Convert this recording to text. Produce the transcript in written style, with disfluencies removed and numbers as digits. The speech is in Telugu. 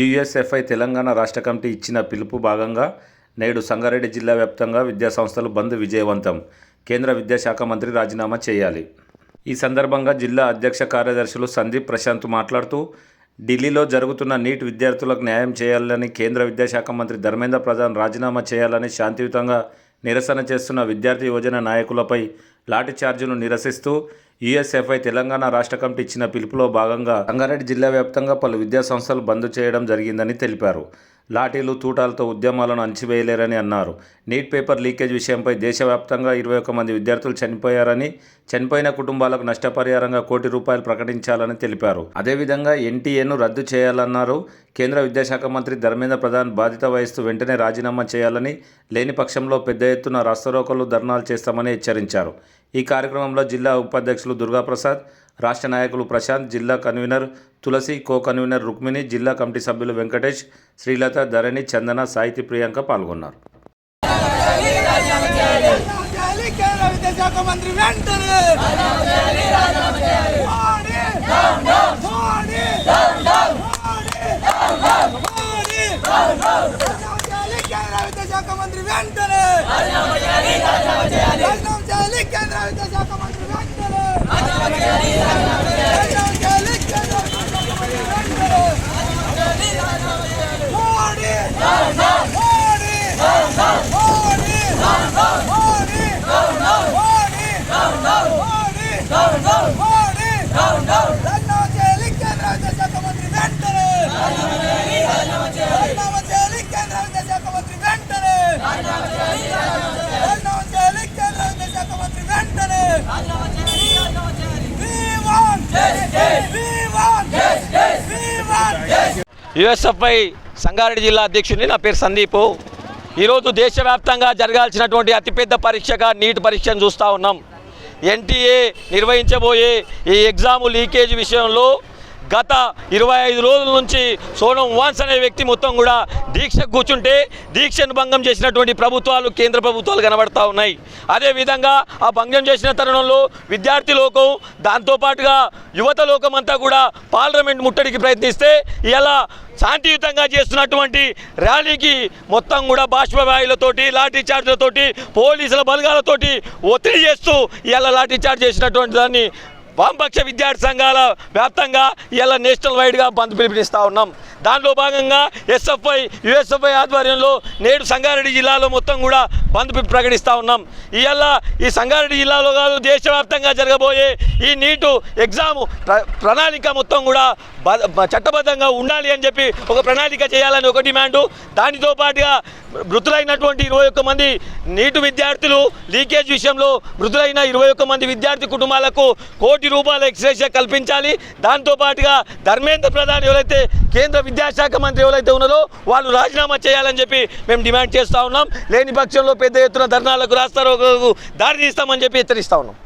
యుఎస్ఎఫ్ఐ తెలంగాణ రాష్ట్ర కమిటీ ఇచ్చిన పిలుపు భాగంగా నేడు సంగారెడ్డి జిల్లా వ్యాప్తంగా విద్యాసంస్థలు బంద్ విజయవంతం. కేంద్ర విద్యాశాఖ మంత్రి రాజీనామా చేయాలి. ఈ సందర్భంగా జిల్లా అధ్యక్ష కార్యదర్శులు సందీప్ ప్రశాంత్ మాట్లాడుతూ, ఢిల్లీలో జరుగుతున్న నీట్ విద్యార్థులకు న్యాయం చేయాలని కేంద్ర విద్యాశాఖ మంత్రి ధర్మేంద్ర ప్రధాన్ రాజీనామా చేయాలని శాంతియుతంగా నిరసన చేస్తున్న విద్యార్థి యువజన నాయకులపై లాఠీ చార్జీను నిరసిస్తూ యుఎస్ఎఫ్ఐ తెలంగాణ రాష్ట్ర కమిటీ ఇచ్చిన పిలుపులో భాగంగా సంగారెడ్డి జిల్లా వ్యాప్తంగా పలు విద్యాసంస్థలు బంద్ చేయడం జరిగిందని తెలిపారు. లాఠీలు, తూటాలతో ఉద్యమాలను అణచివేయలేరని అన్నారు. నీట్ పేపర్ లీకేజ్ విషయంపై దేశవ్యాప్తంగా 21 మంది విద్యార్థులు చనిపోయారని, చనిపోయిన కుటుంబాలకు నష్టపరిహారంగా ₹1 కోటి ప్రకటించాలని తెలిపారు. అదేవిధంగా ఎన్టీఏను రద్దు చేయాలన్నారు. కేంద్ర విద్యాశాఖ మంత్రి ధర్మేంద్ర ప్రధాన్ బాధ్యత వహిస్తూ వెంటనే రాజీనామా చేయాలని, లేని పక్షంలో పెద్ద ఎత్తున రాస్తారోకోలు, ధర్నాలు చేస్తామని హెచ్చరించారు. ఈ కార్యక్రమంలో జిల్లా ఉపాధ్యక్షులు దుర్గాప్రసాద్, రాష్ట్ర నాయకులు ప్రశాంత్, జిల్లా కన్వీనర్ తులసి, కో కన్వీనర్ రుక్మిణి, జిల్లా కమిటీ సభ్యులు వెంకటేష్, శ్రీలత, ధరణి, చందన, సాహితి, ప్రియాంక పాల్గొన్నారు. యుఎస్ఎఫ్ఐ సంగారెడ్డి జిల్లా అధ్యక్షుడిని. నా పేరు సందీప్. ఈరోజు దేశవ్యాప్తంగా జరగాల్సినటువంటి అతిపెద్ద పరీక్షగా నీట్ పరీక్షను చూస్తూ ఉన్నాం. ఎన్టీఏ నిర్వహించబోయే ఈ ఎగ్జామ్ లీకేజ్ విషయంలో గత 25 రోజుల నుంచి సోనం వాన్స్ అనే వ్యక్తి మొత్తం కూడా దీక్షకు కూర్చుంటే దీక్షను భంగం చేసినటువంటి ప్రభుత్వాలు, కేంద్ర ప్రభుత్వాలు కనబడతా ఉన్నాయి. అదేవిధంగా ఆ భంగం చేసిన తరుణంలో విద్యార్థి లోకం, దాంతోపాటుగా యువత లోకం అంతా కూడా పార్లమెంట్ ముట్టడికి ప్రయత్నిస్తే ఇలా శాంతియుతంగా చేస్తున్నటువంటి ర్యాలీకి మొత్తం కూడా బాష్పవాయులతోటి, లాఠీ చార్జ్లతోటి, పోలీసుల బలగాలతోటి ఒత్తిడి చేస్తూ ఇలా లాఠీ చార్జ్ చేసినటువంటి దాన్ని వామపక్ష విద్యార్థి సంఘాల వ్యాప్తంగా ఇలా నేషనల్ వైడ్గా బంద్ పిలుపునిస్తూ ఉన్నాం. దానిలో భాగంగా యుఎస్ఎఫ్ఐ ఆధ్వర్యంలో నేడు సంగారెడ్డి జిల్లాలో మొత్తం కూడా బంద్ ప్రకటిస్తూ ఉన్నాం. ఇవాళ ఈ సంగారెడ్డి జిల్లాలో కాదు, దేశవ్యాప్తంగా జరగబోయే ఈ నీటు ఎగ్జామ్ ప్రణాళిక మొత్తం కూడా చట్టబద్ధంగా ఉండాలి అని చెప్పి ఒక ప్రణాళిక చేయాలని ఒక డిమాండు. దానితో పాటుగా మృతులైనటువంటి 21 మంది నీటు విద్యార్థులు లీకేజ్ విషయంలో మృతులైన 21 మంది విద్యార్థి కుటుంబాలకు ₹1 కోటి ఎక్స్గ్రేషియా కల్పించాలి. దాంతోపాటుగా ధర్మేంద్ర ప్రధాన్ ఎవరైతే కేంద్ర విద్యాశాఖ మంత్రి ఎవరైతే ఉన్నారో వాళ్ళు రాజీనామా చేయాలని చెప్పి మేము డిమాండ్ చేస్తూ ఉన్నాం. లేని పక్షంలో పెద్ద ఎత్తున ధర్నాలకు, రాస్తారోకోలకు దారి తీస్తామని చెప్పి హెచ్చరిస్తూ ఉన్నాం.